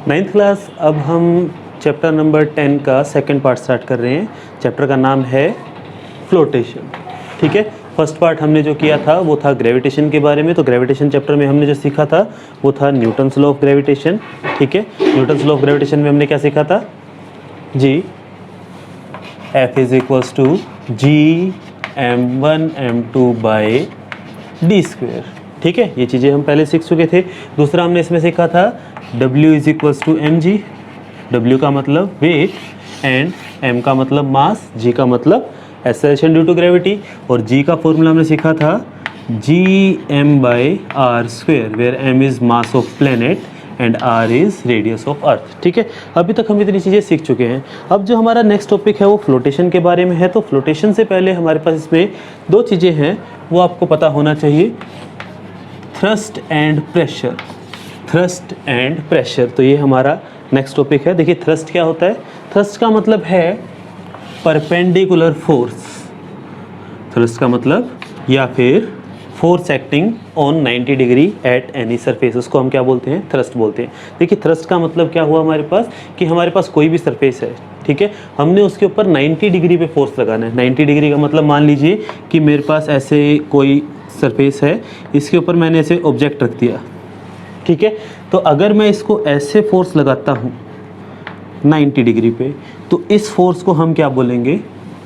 Ninth class, अब हम chapter number 10 का सेकंड पार्ट स्टार्ट कर रहे हैं। चैप्टर का नाम है फ्लोटेशन। ठीक है, फर्स्ट पार्ट हमने जो किया था वो था ग्रेविटेशन के बारे में। तो ग्रेविटेशन चैप्टर में हमने जो सीखा था वो था न्यूटन्स लॉ ऑफ ग्रेविटेशन। ठीक है, न्यूटन्स लॉ ऑफ ग्रेविटेशन में हमने क्या सीखा था जी, F is equals to G m1 m2 by d square. ठीक है, ये चीज़ें हम पहले सीख चुके थे। दूसरा हमने इसमें सीखा था W is equals to m g. W का मतलब वेट एंड M का मतलब मास, G का मतलब एक्सेलरेशन ड्यू टू ग्रेविटी, और G का फॉर्मूला हमने सीखा था Gm by r square, where M is mass of planet and R is radius of earth. ठीक है, अभी तक हम इतनी चीज़ें सीख चुके हैं। अब जो हमारा नेक्स्ट टॉपिक है वो फ्लोटेशन के बारे में है। तो फ्लोटेशन से पहले हमारे पास इसमें दो चीज़ें हैं, वो आपको पता होना चाहिए, thrust and pressure. Thrust and pressure, तो ये हमारा नेक्स्ट टॉपिक है। देखिए थ्रस्ट क्या होता है। थ्रस्ट का मतलब है परपेंडिकुलर फोर्स। थ्रस्ट का मतलब या फिर force acting on 90 degree at any surface, उसको हम क्या बोलते हैं, थ्रस्ट बोलते हैं। देखिए थ्रस्ट का मतलब क्या हुआ हमारे पास, कि हमारे पास कोई भी सरफेस है, ठीक है, हमने उसके ऊपर 90 डिग्री पे फोर्स लगाना है। 90 डिग्री का मतलब मान लीजिए कि मेरे पास ऐसे कोई सरफेस है, इसके ऊपर मैंने ऐसे ऑब्जेक्ट रख दिया। ठीक है, तो अगर मैं इसको ऐसे फोर्स लगाता हूँ 90 डिग्री पे, तो इस फोर्स को हम क्या बोलेंगे,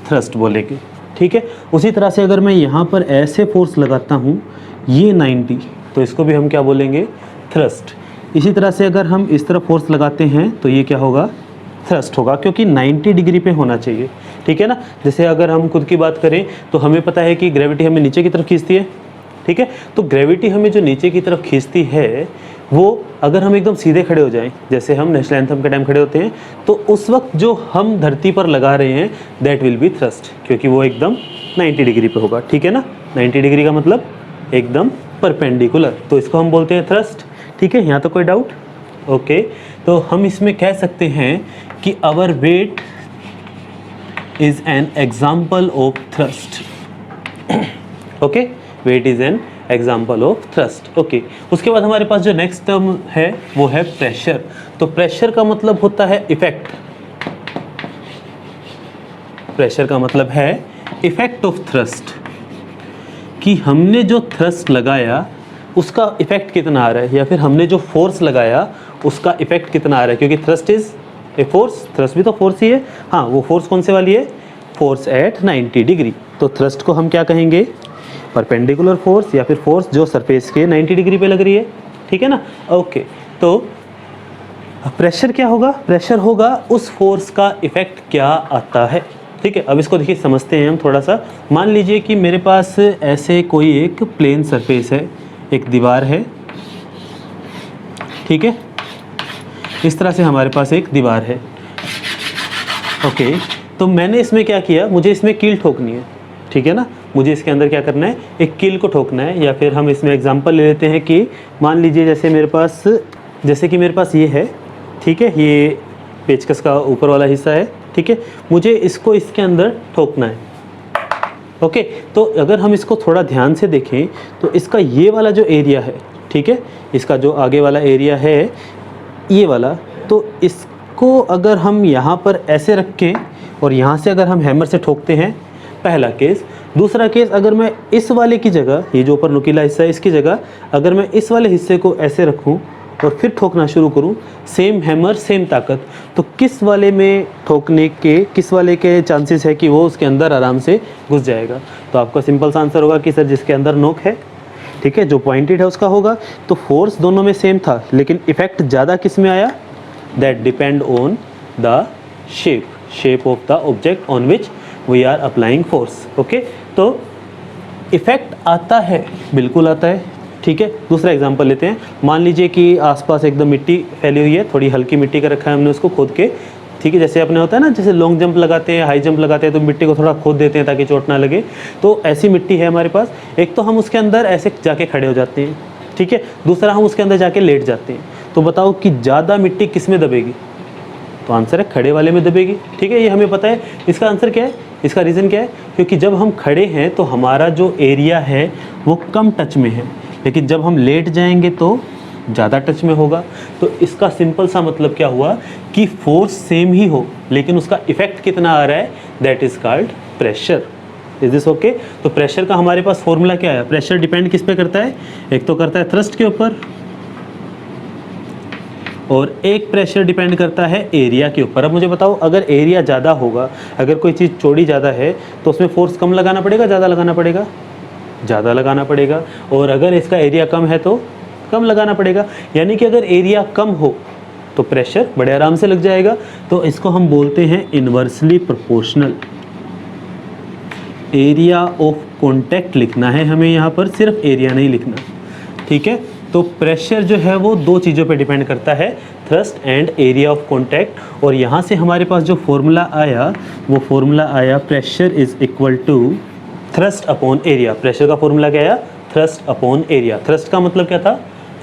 थ्रस्ट बोलेंगे। ठीक है, उसी तरह से अगर मैं यहाँ पर ऐसे फोर्स लगाता हूँ ये 90, तो इसको भी हम क्या बोलेंगे, थ्रस्ट। इसी तरह से अगर हम इस तरफ फोर्स लगाते हैं तो ये क्या होगा, थ्रस्ट होगा, क्योंकि 90 डिग्री पे होना चाहिए। ठीक है ना, जैसे अगर हम खुद की बात करें तो हमें पता है कि ग्रेविटी हमें नीचे की तरफ खींचती है। ठीक है, तो ग्रेविटी हमें जो नीचे की तरफ खींचती है वो अगर हम एकदम सीधे खड़े हो जाएं, जैसे हम नेशनल एंथम के टाइम खड़े होते हैं, तो उस वक्त जो हम धरती पर लगा रहे हैं दैट विल बी थ्रस्ट, क्योंकि वो एकदम 90 डिग्री पे होगा। ठीक है ना, 90 डिग्री का मतलब एकदम परपेंडिकुलर, तो इसको हम बोलते हैं थ्रस्ट। ठीक है, यहाँ तो कोई डाउट? ओके, तो हम इसमें कह सकते हैं कि our weight is an example of thrust. Okay, weight is an example of thrust. Okay, उसके बाद हमारे पास जो नेक्स्ट टर्म है वो है प्रेशर। तो प्रेशर का मतलब होता है इफेक्ट। प्रेशर का मतलब है इफेक्ट ऑफ थ्रस्ट, कि हमने जो थ्रस्ट लगाया उसका इफेक्ट कितना आ रहा है, या फिर हमने जो फोर्स लगाया उसका इफेक्ट कितना आ रहा है, क्योंकि thrust is a force, thrust भी तो फोर्स ही है। हाँ, वो फोर्स कौन से वाली है, फोर्स एट 90 डिग्री। तो थ्रस्ट को हम क्या कहेंगे, परपेंडिकुलर फोर्स, या फिर फोर्स जो सरफेस के 90 डिग्री पे लग रही है। ठीक है ना, ओके। तो प्रेशर क्या होगा, प्रेशर होगा उस फोर्स का इफेक्ट क्या आता है। ठीक है, अब इसको देखिए समझते हैं हम थोड़ा सा। मान लीजिए कि मेरे पास ऐसे कोई एक प्लेन सरफेस है, एक दीवार है। ठीक है, इस तरह से हमारे पास एक दीवार है। ओके, तो मैंने इसमें क्या किया, मुझे इसमें कील ठोकनी है। ठीक है ना, मुझे इसके अंदर क्या करना है, एक कील को ठोकना है। या फिर हम इसमें एग्जांपल ले लेते हैं कि मान लीजिए जैसे मेरे पास ये है। ठीक है, ये पेचकस का ऊपर वाला हिस्सा है। ठीक है, मुझे इसको इसके अंदर ठोकना है। ओके, तो अगर हम इसको थोड़ा ध्यान से देखें तो इसका ये वाला जो एरिया है, ठीक है, इसका जो आगे वाला एरिया है ये वाला, तो इसको अगर हम यहाँ पर ऐसे रख के और यहाँ से अगर हम हैमर से ठोकते हैं, पहला केस। दूसरा केस, अगर मैं इस वाले की जगह, ये जो ऊपर नुकीला हिस्सा है इसकी जगह अगर मैं इस वाले हिस्से को ऐसे रखूं और फिर ठोकना शुरू करूं, सेम हैमर सेम ताकत, तो किस वाले में ठोकने के, किस वाले के चांसेस है कि वो उसके अंदर आराम से घुस जाएगा। तो आपका सिंपल सा आंसर होगा कि सर जिसके अंदर नोक है, ठीक है, जो पॉइंटेड है उसका होगा। तो फोर्स दोनों में सेम था, लेकिन इफेक्ट ज़्यादा किस में आया, that depend on the shape of the object on which we are applying force. Okay, तो इफेक्ट आता है, बिल्कुल आता है। ठीक है, दूसरा एग्जांपल लेते हैं। मान लीजिए कि आसपास एकदम मिट्टी फैली हुई है, थोड़ी हल्की मिट्टी का रखा है हमने उसको खोद के। ठीक है, जैसे अपने होता है ना, जैसे लॉन्ग जंप लगाते हैं, हाई जंप लगाते हैं, तो मिट्टी को थोड़ा खोद देते हैं ताकि चोट ना लगे। तो ऐसी मिट्टी है हमारे पास। एक तो हम उसके अंदर ऐसे जाके खड़े हो जाते हैं, ठीक है, दूसरा हम उसके अंदर जाके लेट जाते हैं। तो बताओ कि ज़्यादा मिट्टी किस में दबेगी, तो आंसर है खड़े वाले में दबेगी। ठीक है, ये हमें पता है। इसका आंसर क्या है, इसका रीज़न क्या है, क्योंकि जब हम खड़े हैं तो हमारा जो एरिया है वो कम टच में है, लेकिन जब हम लेट जाएंगे तो ज़्यादा टच में होगा। तो इसका सिंपल सा मतलब क्या हुआ कि फोर्स सेम ही हो लेकिन उसका इफेक्ट कितना आ रहा है, that is called pressure. Is this okay? तो प्रेशर का हमारे पास फॉर्मूला क्या है? प्रेशर डिपेंड किस पे करता है? एक तो करता है थ्रस्ट के ऊपर और एक प्रेशर डिपेंड करता है एरिया के ऊपर। अब मुझे बताओ, अगर एरिया ज़्यादा होगा, अगर कोई चीज़ चौड़ी ज़्यादा है तो उसमें फोर्स कम लगाना पड़ेगा, ज़्यादा लगाना पड़ेगा? ज़्यादा लगाना पड़ेगा। और अगर इसका एरिया कम है तो कम लगाना पड़ेगा। यानी कि अगर एरिया कम हो तो प्रेशर बड़े आराम से लग जाएगा। तो इसको हम बोलते हैं inversely proportional. Area of contact लिखना है हमें यहाँ पर, सिर्फ एरिया नहीं लिखना, ठीक है? तो प्रेशर जो है वो दो चीज़ों पे डिपेंड करता है, thrust and area of contact. और यहाँ से हमारे पास जो फॉर्मूला आया वो फॉर्मूला आया pressure is equal to thrust upon area. Pressure का फॉर्मूला क्या आया? Thrust upon area. थ्रस्ट का मतलब क्या था?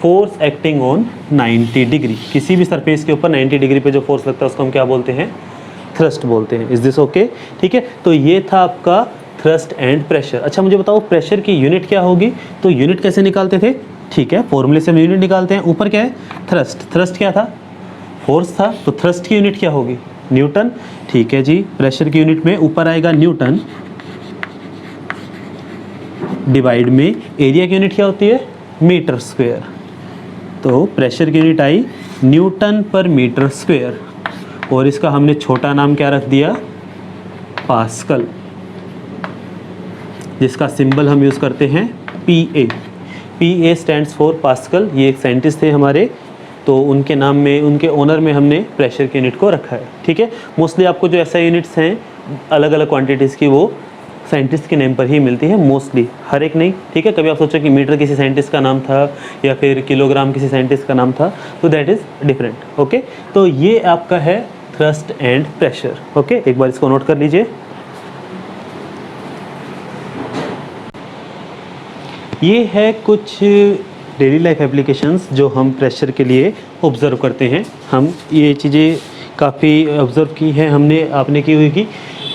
Force acting on 90 degree. किसी भी सरफेस के ऊपर 90 डिग्री पे जो फोर्स लगता है उसको हम क्या बोलते हैं? थ्रस्ट बोलते हैं। Is this okay? ठीक है, तो ये था आपका थ्रस्ट एंड प्रेशर। अच्छा मुझे बताओ प्रेशर की यूनिट क्या होगी? तो यूनिट कैसे निकालते थे? ठीक है, फॉर्मूले से हम यूनिट निकालते हैं। ऊपर क्या है? थ्रस्ट। थ्रस्ट क्या था? फोर्स था। तो थ्रस्ट की यूनिट क्या होगी? न्यूटन। ठीक है जी, प्रेशर की यूनिट में ऊपर आएगा न्यूटन डिवाइड में एरिया की यूनिट क्या होती है? Metre square. तो प्रेशर की यूनिट आई न्यूटन पर मीटर स्क्वायर और इसका हमने छोटा नाम क्या रख दिया? पास्कल, जिसका सिंबल हम यूज़ करते हैं PA। PA stands for pascal. ये एक साइंटिस्ट थे हमारे, तो उनके नाम में, उनके ऑनर में हमने प्रेशर की यूनिट को रखा है। ठीक है, मोस्टली आपको जो ऐसा यूनिट्स हैं अलग अलग क्वांटिटीज़ की वो साइंटिस्ट के नेम पर ही मिलती है, मोस्टली, हर एक नहीं। ठीक है, कभी आप सोचो कि मीटर किसी साइंटिस्ट का नाम था या फिर किलोग्राम किसी साइंटिस्ट का नाम था, तो दैट इज़ डिफरेंट। ओके, तो ये आपका है थ्रस्ट एंड प्रेशर। ओके, एक बार इसको नोट कर लीजिए। ये है कुछ डेली लाइफ एप्लीकेशंस जो हम प्रेशर के लिए ऑब्ज़र्व करते हैं। हम ये चीज़ें काफ़ी ऑब्ज़र्व की हैं हमने, आपने की हुई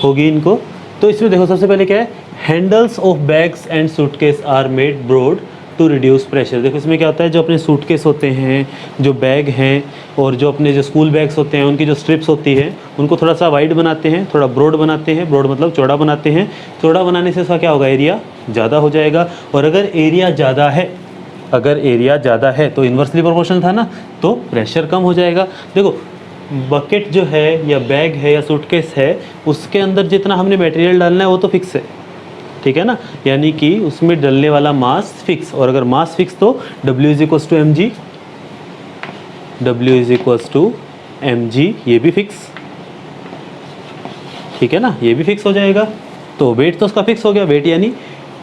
होगी इनको। तो इसमें देखो सबसे पहले क्या है? Handles of bags and suitcase are made broad to reduce pressure. देखो इसमें क्या होता है, जो अपने सूटकेस होते हैं, जो बैग हैं और जो अपने जो स्कूल बैग्स होते हैं, उनकी जो स्ट्रिप्स होती है उनको थोड़ा सा वाइड बनाते हैं, थोड़ा ब्रॉड बनाते हैं। ब्रॉड मतलब चौड़ा बनाते हैं। चौड़ा बनाने से उसका क्या होगा? एरिया ज़्यादा हो जाएगा। और अगर एरिया ज़्यादा है, अगर एरिया ज़्यादा है तो इन्वर्सली प्रोपोर्शनल था ना, तो प्रेशर कम हो जाएगा। देखो बकेट जो है या बैग है या सूटकेस है, उसके अंदर जितना हमने मटेरियल डालना है वो तो फिक्स है, ठीक है ना, यानी कि उसमें डलने वाला मास फिक्स। और अगर मास फिक्स तो W is equals to mg, W is equals to mg, ये भी फिक्स, ठीक है ना, ये भी फिक्स हो जाएगा। तो वेट तो उसका फिक्स हो गया, वेट यानी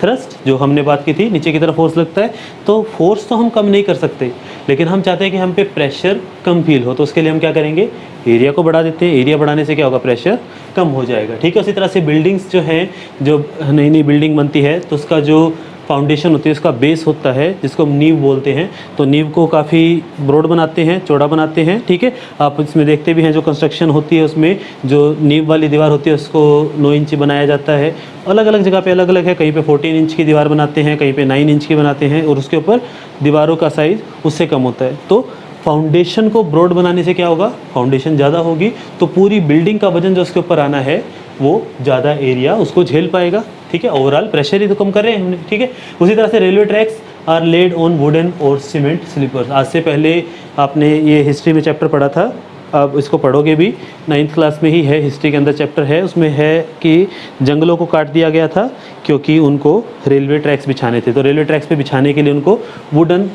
थ्रस्ट जो हमने बात की थी, नीचे की तरफ फोर्स लगता है। तो फोर्स तो हम कम नहीं कर सकते, लेकिन हम चाहते हैं कि हम पे प्रेशर कम फील हो, तो उसके लिए हम क्या करेंगे? एरिया को बढ़ा देते हैं। एरिया बढ़ाने से क्या होगा? प्रेशर कम हो जाएगा। ठीक है, उसी तरह से बिल्डिंग्स जो हैं, जो नई नई बिल्डिंग बनती है तो उसका जो फाउंडेशन होती है, उसका बेस होता है जिसको हम नींव बोलते हैं, तो नींव को काफ़ी ब्रॉड बनाते हैं, चौड़ा बनाते हैं। ठीक है, आप इसमें देखते भी हैं जो कंस्ट्रक्शन होती है उसमें जो नींव वाली दीवार होती है उसको 9 इंच बनाया जाता है। अलग अलग जगह पे अलग अलग है, कहीं पे 14 इंच की दीवार बनाते हैं, कहीं पे 9 इंच की बनाते हैं, और उसके ऊपर दीवारों का साइज़ उससे कम होता है। तो फाउंडेशन को ब्रॉड बनाने से क्या होगा? फाउंडेशन ज़्यादा होगी तो पूरी बिल्डिंग का वजन जो उसके ऊपर आना है वो ज़्यादा एरिया उसको झेल पाएगा। ठीक है, ओवरऑल प्रेशर ही तो कम कर रहे हैं हमने। ठीक है, उसी तरह से railway tracks are laid on wooden और सीमेंट स्लीपर्स। आज से पहले आपने ये हिस्ट्री में चैप्टर पढ़ा था, आप इसको पढ़ोगे भी, 9th क्लास में ही है, हिस्ट्री के अंदर चैप्टर है, उसमें है कि जंगलों को काट दिया गया था क्योंकि उनको रेलवे ट्रैक्स बिछाने थे। तो रेलवे ट्रैक्स पे बिछाने के लिए उनको वुडन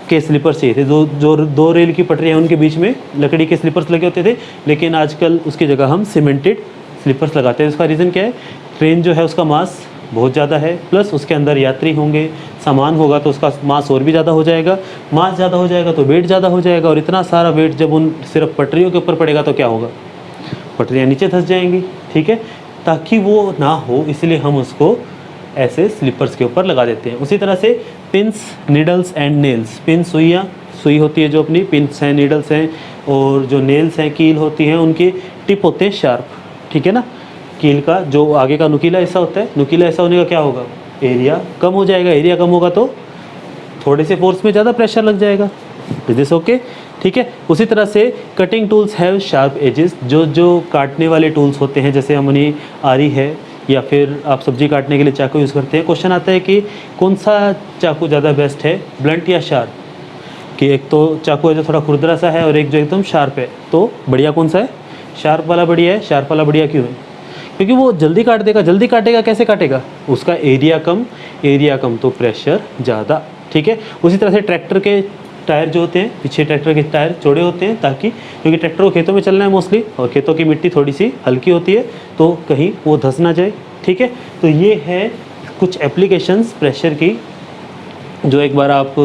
के स्लीपर्स चाहिए थे। जो दो रेल की पटरियाँ उनके बीच में लकड़ी के स्लीपर्स लगे होते थे, लेकिन आजकल उसकी जगह हम सीमेंटेड स्लीपर्स लगाते हैं। इसका रीज़न क्या है? ट्रेन जो है उसका मास बहुत ज़्यादा है, प्लस उसके अंदर यात्री होंगे, सामान होगा, तो उसका मास और भी ज़्यादा हो जाएगा। मास ज़्यादा हो जाएगा तो वेट ज़्यादा हो जाएगा, और इतना सारा वेट जब उन सिर्फ पटरियों के ऊपर पड़ेगा तो क्या होगा? पटरियाँ नीचे धंस जाएंगी। ठीक है, ताकि वो ना हो इसलिए हम उसको ऐसे स्लीपर्स के ऊपर लगा देते हैं। उसी तरह से pins, needles and nails. Pin सुइयाँ, सुई होती है जो अपनी, पिंस हैं, नीडल्स हैं, और जो नेल्स हैं, कील होती हैं, उनके टिप होते हैं शार्प। ठीक है ना, कील का जो आगे का नुकीला हिस्सा होता है, नुकीला हिस्सा होने का क्या होगा? एरिया कम हो जाएगा। एरिया कम होगा तो थोड़े से फोर्स में ज़्यादा प्रेशर लग जाएगा। Is this okay? ठीक है। उसी तरह से cutting tools have sharp edges, जो काटने वाले टूल्स होते हैं, जैसे हमने आरी है या फिर आप सब्जी काटने के लिए चाकू यूज़ करते हैं। क्वेश्चन आता है कि कौन सा चाकू ज़्यादा बेस्ट है, ब्लंट या शार्प? कि एक तो चाकू है जो थोड़ा खुरदरा सा है और एक जो एकदम शार्प है, तो बढ़िया कौन सा है? शार्प वाला बढ़िया है। शार्प वाला बढ़िया क्यों है? क्योंकि वो जल्दी काट देगा। जल्दी काटेगा, कैसे काटेगा? उसका एरिया कम तो प्रेशर ज़्यादा। ठीक है। उसी तरह से ट्रैक्टर के टायर जो होते हैं, पीछे ट्रैक्टर के टायर चौड़े होते हैं, ताकि क्योंकि ट्रैक्टर को खेतों में चलना है मोस्टली, और खेतों की मिट्टी थोड़ी सी हल्की होती है, तो कहीं वो धंस ना जाए। ठीक है। तो ये है कुछ एप्लीकेशंस प्रेशर की, जो एक बार आप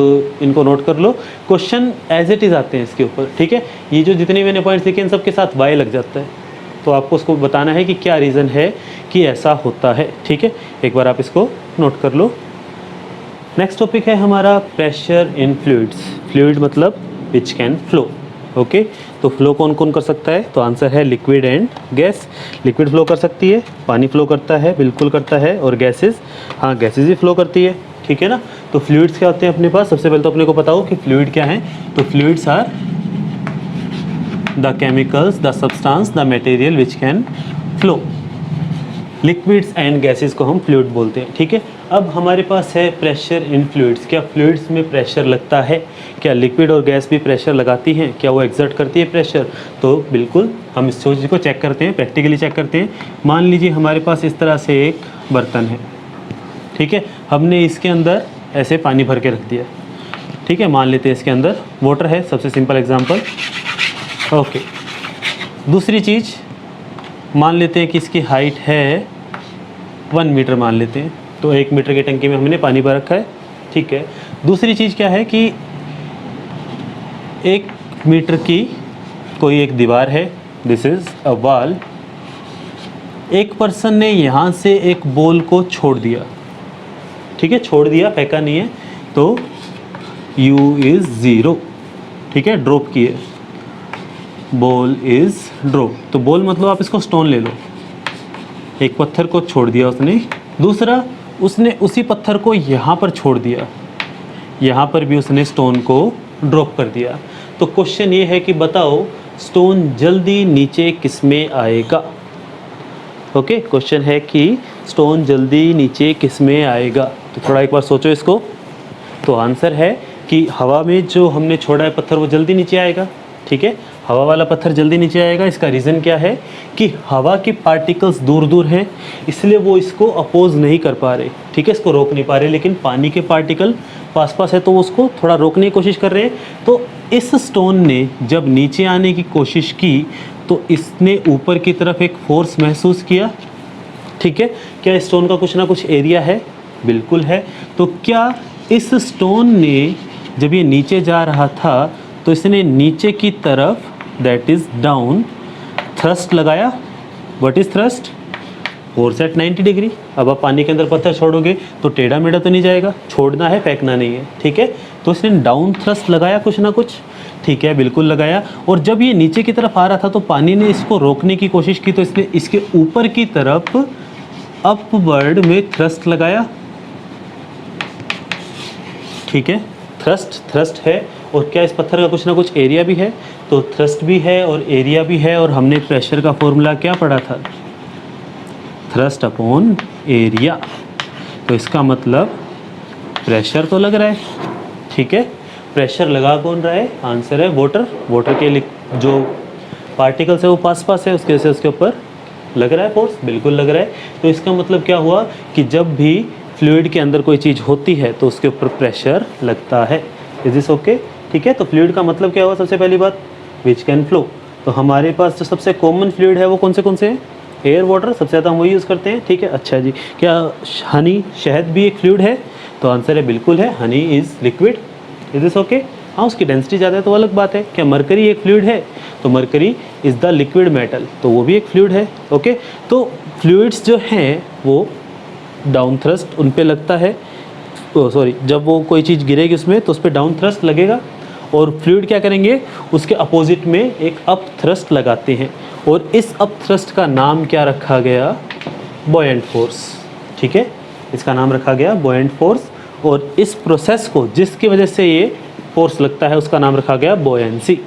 इनको नोट कर लो। क्वेश्चन एज इट इज़ आते हैं इसके ऊपर। ठीक है। ये जो जितने मैंने पॉइंट्स लिखे इन सबके साथ वाई लग जाता है, तो आपको उसको बताना है कि क्या रीज़न है कि ऐसा होता है। ठीक है। एक बार आप इसको नोट कर लो। नेक्स्ट टॉपिक है हमारा प्रेशर इन फ्लूइड्स। फ्लूइड मतलब विच कैन फ्लो। ओके। तो फ्लो कौन कौन कर सकता है? तो आंसर है liquid and gas. Liquid flow कर सकती है, पानी फ्लो करता है, बिल्कुल करता है, और गैसेस, हाँ गैसेस भी फ्लो करती है। ठीक है ना। तो फ्लूइड्स क्या होते हैं अपने पास? सबसे पहले तो अपने को पता हो कि फ्लूइड क्या है। तो fluids are the chemicals, the substance, the material which can flow. Liquids and gases को हम फ्लूइड बोलते हैं। ठीक है। अब हमारे पास है प्रेशर इन फ्लूइड्स। क्या फ्लूइड्स में प्रेशर लगता है? क्या लिक्विड और गैस भी प्रेशर लगाती हैं? क्या वो एक्सर्ट करती है प्रेशर? तो बिल्कुल हम इस चीज़ को चेक करते हैं, प्रैक्टिकली चेक करते हैं। मान लीजिए हमारे पास इस तरह से एक बर्तन है। ठीक है। हमने इसके अंदर ऐसे पानी भर के रख दिया। ठीक है। मान लेते हैं इसके अंदर वाटर है, सबसे सिंपल एग्जांपल। ओके। दूसरी चीज़, मान लेते हैं कि इसकी हाइट है 1 मीटर मान लेते हैं, तो 1 मीटर की टंकी में हमने पानी भर रखा है। ठीक है। दूसरी चीज़ क्या है कि 1 मीटर की कोई एक दीवार है, दिस इज़ अ वॉल। एक पर्सन ने यहाँ से एक बॉल को छोड़ दिया। ठीक है। छोड़ दिया, फेंका नहीं है, तो U इज़ 0। ठीक है। ड्रॉप किए, बॉल इज़ ड्रॉप। तो बॉल मतलब आप इसको स्टोन ले लो। एक पत्थर को छोड़ दिया उसने। दूसरा, उसने उसी पत्थर को यहाँ पर छोड़ दिया, यहाँ पर भी उसने स्टोन को ड्रॉप कर दिया। तो क्वेश्चन ये है कि बताओ स्टोन जल्दी नीचे किस में आएगा? ओके। क्वेश्चन है कि स्टोन जल्दी नीचे किस में आएगा? तो थोड़ा एक बार सोचो इसको। तो आंसर है कि हवा में जो हमने छोड़ा है पत्थर वो जल्दी नीचे आएगा। ठीक है। हवा वाला पत्थर जल्दी नीचे आएगा। इसका रीज़न क्या है कि हवा के पार्टिकल्स दूर दूर हैं, इसलिए वो इसको अपोज नहीं कर पा रहे। ठीक है। इसको रोक नहीं पा रहे। लेकिन पानी के पार्टिकल पास पास है, तो वो उसको थोड़ा रोकने की कोशिश कर रहे हैं। तो इस स्टोन ने जब नीचे आने की कोशिश की, तो इसने ऊपर की तरफ एक फोर्स महसूस किया। ठीक है। क्या स्टोन का कुछ ना कुछ एरिया है? बिल्कुल है। तो क्या इस स्टोन ने जब ये नीचे जा रहा था, तो इसने नीचे की तरफ, दैट इज़ डाउन, थ्रस्ट लगाया। What is thrust? Force at 90 degree. अब आप पानी के अंदर पत्थर छोड़ोगे तो टेढ़ा मेढ़ा तो नहीं जाएगा, छोड़ना है, फेंकना नहीं है। ठीक है। तो इसने डाउन थ्रस्ट लगाया कुछ ना कुछ। ठीक है। बिल्कुल लगाया। और जब ये नीचे की तरफ आ रहा था, तो पानी ने इसको रोकने की कोशिश की, तो इसने इसके ऊपर की तरफ अपवर्ड में थ्रस्ट लगाया। ठीक है। थ्रस्ट है। और क्या इस पत्थर का कुछ ना कुछ एरिया भी है? तो थ्रस्ट भी है और एरिया भी है। और हमने प्रेशर का फॉर्मूला क्या पढ़ा था? Thrust upon area. तो इसका मतलब प्रेशर तो लग रहा है। ठीक है। प्रेशर लगा कौन रहा है? आंसर है वाटर। वाटर के जो पार्टिकल्स है वो पास पास है, उसके वजह से उसके ऊपर लग रहा है फोर्स। बिल्कुल लग रहा है। तो इसका मतलब क्या हुआ कि जब भी फ्लूइड के अंदर कोई चीज़ होती है तो उसके ऊपर प्रेशर लगता है। Is this okay? ठीक है। तो फ्लूइड का मतलब क्या हुआ? सबसे पहली बात, विच कैन फ्लो। तो हमारे पास जो सबसे कॉमन फ्लूइड है वो कौन से हैं? एयर, वाटर, सबसे ज़्यादा हम वही यूज़ करते हैं। ठीक है। अच्छा जी, क्या हनी, शहद भी एक फ्लूइड है? तो आंसर है बिल्कुल है, Honey is liquid. Is this okay? हाँ, उसकी डेंसिटी ज़्यादा है तो अलग बात है। क्या मरकरी एक फ्लूइड है? तो mercury is the liquid metal, तो वो भी एक फ्लूइड है। ओके। तो फ्लूइड्स जो हैं वो डाउन थ्रस्ट उन पे लगता है, सॉरी, जब वो कोई चीज़ गिरेगी उसमें तो उस पर डाउन थ्रस्ट लगेगा। और फ्लूइड क्या करेंगे? उसके अपोजिट में एक अप थ्रस्ट लगाते हैं। और इस अप थ्रस्ट का नाम क्या रखा गया? Buoyant force. ठीक है। इसका नाम रखा गया बॉयंट फोर्स। और इस प्रोसेस को, जिसकी वजह से ये फोर्स लगता है उसका नाम रखा गया बोयेंसी।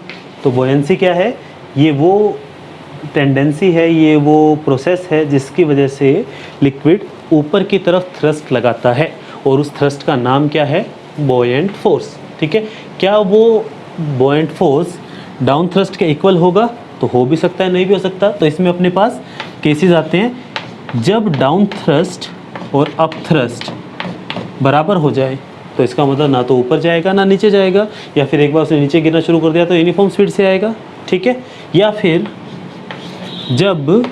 तो बोयेंसी क्या है? ये वो टेंडेंसी है, ये वो प्रोसेस है जिसकी वजह से लिक्विड ऊपर की तरफ थ्रस्ट लगाता है और उस थ्रस्ट का नाम क्या है? बोयेंट फोर्स। ठीक है, क्या वो बोयेंट फोर्स डाउन थ्रस्ट के इक्वल होगा? तो हो भी सकता है, नहीं भी हो सकता। तो इसमें अपने पास केसेस आते हैं जब डाउन थ्रस्ट और अप थ्रस्ट बराबर हो जाए, तो इसका मतलब ना तो ऊपर जाएगा ना नीचे जाएगा, या फिर एक बार उसने नीचे गिरना शुरू कर दिया तो यूनिफॉर्म स्पीड से आएगा। ठीक है, या फिर जब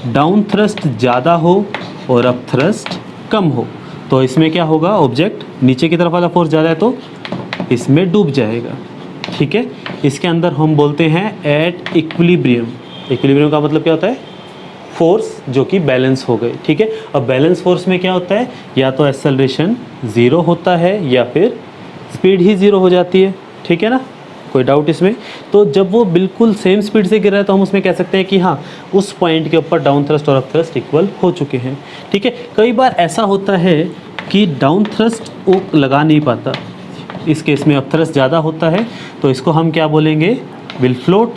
डाउन थ्रस्ट ज़्यादा हो और अप थ्रस्ट कम हो, तो इसमें क्या होगा? ऑब्जेक्ट नीचे की तरफ वाला फोर्स ज़्यादा है तो इसमें डूब जाएगा। ठीक है, इसके अंदर हम बोलते हैं एट इक्विलिब्रियम। इक्विलिब्रियम का मतलब क्या होता है? फोर्स जो कि बैलेंस हो गए। ठीक है, अब बैलेंस फोर्स में क्या होता है? या तो एक्सेलरेशन ज़ीरो होता है या फिर स्पीड ही ज़ीरो हो जाती है। ठीक है ना, कोई डाउट इसमें? तो जब वो बिल्कुल सेम स्पीड से गिर रहा है तो हम उसमें कह सकते हैं कि हाँ, उस पॉइंट के ऊपर डाउन थ्रस्ट और अप थ्रस्ट इक्वल हो चुके हैं। ठीक है, कई बार ऐसा होता है कि डाउन थ्रस्ट वो लगा नहीं पाता, इस केस में अप थ्रस्ट ज़्यादा होता है, तो इसको हम क्या बोलेंगे? विल फ्लोट,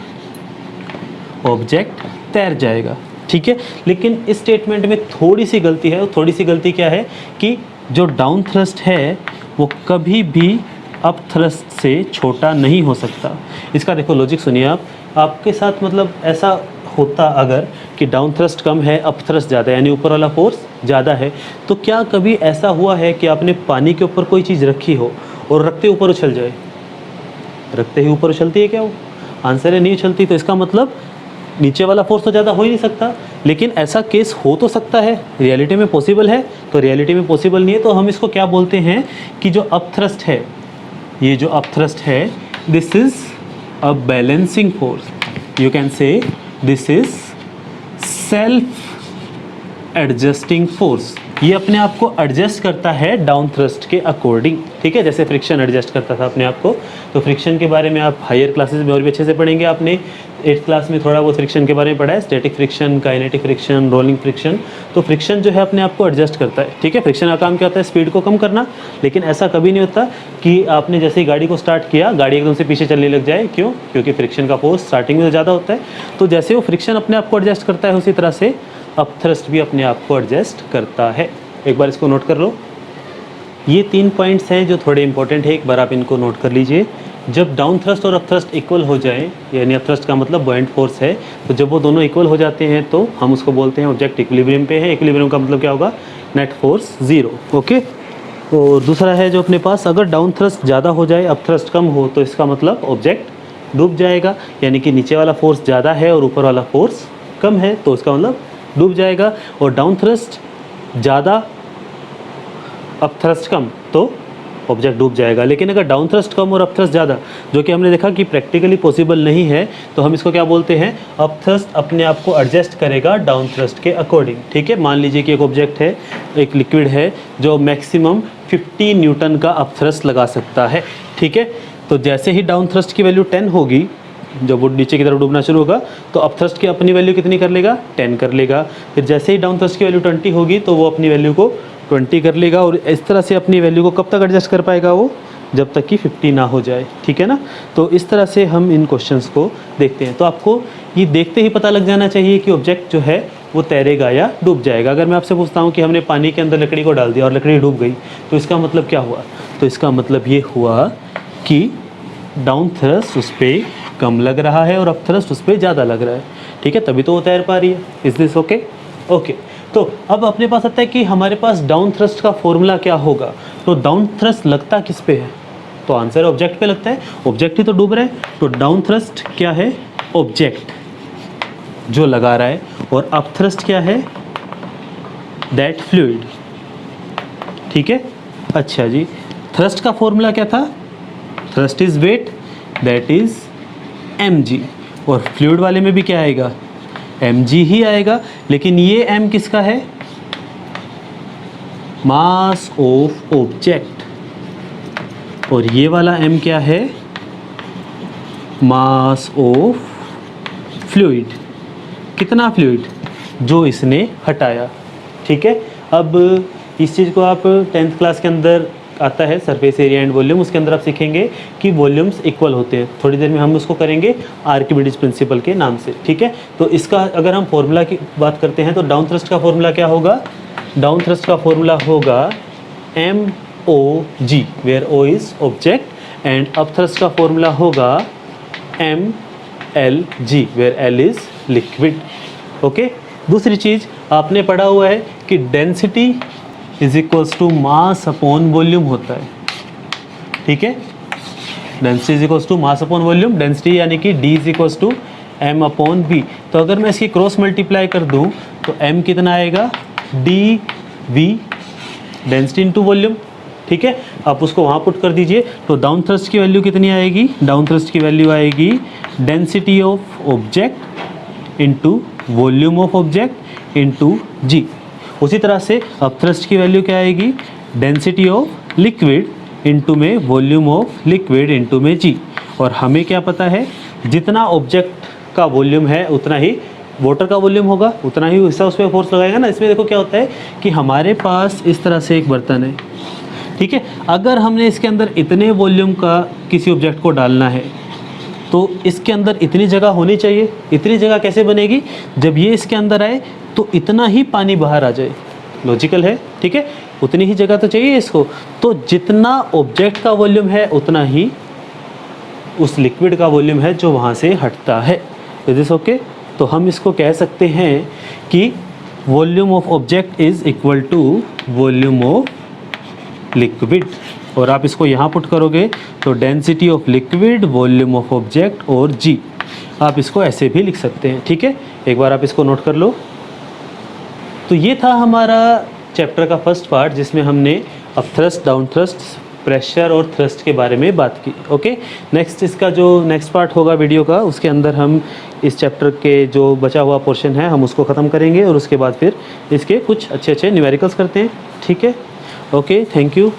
ऑब्जेक्ट तैर जाएगा। ठीक है, लेकिन इस स्टेटमेंट में थोड़ी सी गलती है। थोड़ी सी गलती क्या है कि जो डाउन थ्रस्ट है वो कभी भी अप थ्रस्ट से छोटा नहीं हो सकता। इसका देखो लॉजिक सुनिए आप। आपके साथ मतलब ऐसा होता अगर कि डाउन थ्रस्ट कम है, अप थ्रस्ट ज़्यादा है, यानी ऊपर वाला फोर्स ज़्यादा है, तो क्या कभी ऐसा हुआ है कि आपने पानी के ऊपर कोई चीज़ रखी हो और रखते ऊपर उछल जाए? रखते ही ऊपर उछलती है क्या वो? आंसर है नहीं उछलती। तो इसका मतलब नीचे वाला फोर्स तो ज़्यादा हो ही नहीं सकता, लेकिन ऐसा केस हो तो सकता है। रियलिटी में पॉसिबल है? तो रियलिटी में पॉसिबल नहीं है, तो हम इसको क्या बोलते हैं कि जो अप थ्रस्ट है, ये जो अप थ्रस्ट है, this is a balancing force. You can say this is self adjusting force. ये अपने आप को एडजस्ट करता है डाउन थ्रस्ट के अकॉर्डिंग। ठीक है, जैसे फ्रिक्शन एडजस्ट करता था अपने आप को। तो फ्रिक्शन के बारे में आप हायर क्लासेस में और भी अच्छे से पढ़ेंगे। आपने 8th क्लास में थोड़ा बहुत फ्रिक्शन के बारे में पढ़ा है, static friction, kinetic friction, rolling friction. तो फ्रिक्शन जो है अपने आप को एडजस्ट करता है। ठीक है, फ्रिक्शन का काम क्या होता है? स्पीड को कम करना। लेकिन ऐसा कभी नहीं होता कि आपने जैसे ही गाड़ी को स्टार्ट किया, गाड़ी एकदम से पीछे चलने लग जाए। क्यों? क्योंकि फ्रिक्शन का फोर्स स्टार्टिंग में ज़्यादा होता है। तो जैसे वो फ्रिक्शन अपने आप को एडजस्ट करता है, उसी तरह से अप थ्रस्ट भी अपने आप को एडजस्ट करता है। एक बार इसको नोट कर लो। ये 3 पॉइंट्स हैं जो थोड़े इंपॉर्टेंट है, एक बार आप इनको नोट कर लीजिए। जब डाउन थ्रस्ट और अप थ्रस्ट इक्वल हो जाए, यानी अप थ्रस्ट का मतलब बॉयंट फोर्स है, तो जब वो दोनों इक्वल हो जाते हैं तो हम उसको बोलते हैं ऑब्जेक्ट इक्विलिब्रियम पे है। इक्विलिब्रियम का मतलब क्या होगा? Net force zero. ओके, और दूसरा है जो अपने पास, अगर डाउन थ्रस्ट ज़्यादा हो जाए, अप थ्रस्ट कम हो, तो इसका मतलब ऑब्जेक्ट डूब जाएगा, यानी कि नीचे वाला फोर्स ज़्यादा है और ऊपर वाला फोर्स कम है, तो इसका मतलब डूब जाएगा। और डाउन थ्रस्ट ज़्यादा, अप थ्रस्ट कम, तो ऑब्जेक्ट डूब जाएगा। लेकिन अगर डाउन थ्रस्ट कम और अप थ्रस्ट ज़्यादा, जो कि हमने देखा कि प्रैक्टिकली पॉसिबल नहीं है, तो हम इसको क्या बोलते हैं? अप थ्रस्ट अपने आप को एडजस्ट करेगा डाउन थ्रस्ट के अकॉर्डिंग। ठीक है, मान लीजिए कि एक ऑब्जेक्ट है, एक लिक्विड है जो मैक्सिमम 50 न्यूटन का अप थ्रस्ट लगा सकता है। ठीक है, तो जैसे ही डाउन थ्रस्ट की वैल्यू 10 होगी, जब वो नीचे की तरफ डूबना शुरू होगा, तो अप थ्रस्ट की अपनी वैल्यू कितनी कर लेगा? 10 कर लेगा। फिर जैसे ही डाउन थ्रस्ट की वैल्यू 20 होगी, तो वो अपनी वैल्यू को 20 कर लेगा। और इस तरह से अपनी वैल्यू को कब तक एडजस्ट कर पाएगा वो? जब तक कि 50 ना हो जाए। ठीक है ना, तो इस तरह से हम इन क्वेश्चंस को देखते हैं। तो आपको ये देखते ही पता लग जाना चाहिए कि ऑब्जेक्ट जो है वो तैरेगा या डूब जाएगा। अगर मैं आपसे पूछता हूँ कि हमने पानी के अंदर लकड़ी को डाल दिया और लकड़ी डूब गई, तो इसका मतलब क्या हुआ? तो इसका मतलब ये हुआ कि डाउन थ्रस्ट उस पर कम लग रहा है और अप थ्रस्ट उस पर ज़्यादा लग रहा है। ठीक है, तभी तो वो तैर पा रही है। Is this okay? ओके, तो अब अपने पास आता है कि हमारे पास डाउन थ्रस्ट का फॉर्मूला क्या होगा। तो डाउन थ्रस्ट लगता किस पे है? तो आंसर ऑब्जेक्ट पे लगता है। ऑब्जेक्ट ही तो डूब रहा है, तो डाउन थ्रस्ट क्या है? ऑब्जेक्ट जो लगा रहा है। और अप थ्रस्ट क्या है? That fluid. ठीक है, अच्छा जी, थ्रस्ट का फॉर्मूला क्या था? Thrust is weight, that is mg। और फ्लूइड वाले में भी क्या आएगा? mg ही आएगा। लेकिन ये m किसका है? Mass of object. और ये वाला m क्या है? Mass of fluid. कितना फ्लूइड? जो इसने हटाया। ठीक है, अब इस चीज़ को आप 10th क्लास के अंदर आता है सरफेस एरिया एंड वॉल्यूम, उसके अंदर आप सीखेंगे कि वॉल्यूम्स इक्वल होते हैं। थोड़ी देर में हम उसको करेंगे आर्किमिडीज प्रिंसिपल के नाम से, ठीक है। तो इसका अगर हम फॉर्मूला की बात करते हैं तो डाउन थ्रस्ट का फॉर्मूला क्या होगा? डाउन थ्रस्ट का फॉर्मूला होगा MOG, where O is object, and up thrust का फॉर्मूला होगा MLG, where L is liquid. Okay, दूसरी चीज़ आपने पढ़ा हुआ है कि density is equals to mass upon volume होता है, ठीक है। Density is equals to mass upon volume, density यानी कि D is equals to M upon V। तो अगर मैं इसकी क्रॉस मल्टीप्लाई कर दूं तो M कितना आएगा? DV, डेंसिटी इंटू वॉल्यूम, ठीक है। आप उसको वहाँ पुट कर दीजिए तो डाउन थ्रस्ट की वैल्यू कितनी आएगी? डाउन थ्रस्ट की वैल्यू आएगी density of object into volume of object into G। उसी तरह से अप थ्रस्ट की वैल्यू क्या आएगी? डेंसिटी ऑफ लिक्विड इंटू में वॉल्यूम ऑफ लिक्विड इंटू में G। और हमें क्या पता है, जितना ऑब्जेक्ट का वॉल्यूम है उतना ही वाटर का वॉल्यूम होगा, उतना ही हिस्सा उस पर फोर्स लगाएगा ना। इसमें देखो क्या होता है कि हमारे पास इस तरह से एक बर्तन है, ठीक है। अगर हमने इसके अंदर इतने वॉल्यूम का किसी ऑब्जेक्ट को डालना है तो इसके अंदर इतनी जगह होनी चाहिए। इतनी जगह कैसे बनेगी? जब ये इसके अंदर आए तो इतना ही पानी बाहर आ जाए, लॉजिकल है, ठीक है। उतनी ही जगह तो चाहिए इसको। तो जितना ऑब्जेक्ट का वॉल्यूम है उतना ही उस लिक्विड का वॉल्यूम है जो वहाँ से हटता है। Is this okay? तो हम इसको कह सकते हैं कि volume of object is equal to volume of liquid. और आप इसको यहाँ पुट करोगे तो density of liquid, volume of object और G। आप इसको ऐसे भी लिख सकते हैं, ठीक है। एक बार आप इसको नोट कर लो। तो ये था हमारा चैप्टर का फर्स्ट पार्ट जिसमें हमने up thrust, down thrust, pressure और थ्रस्ट के बारे में बात की। ओके, नेक्स्ट इसका जो नेक्स्ट पार्ट होगा वीडियो का, उसके अंदर हम इस चैप्टर के जो बचा हुआ पोर्शन है हम उसको ख़त्म करेंगे और उसके बाद फिर इसके कुछ अच्छे न्यूमेरिकल्स करते हैं, ठीक है। Okay, thank you.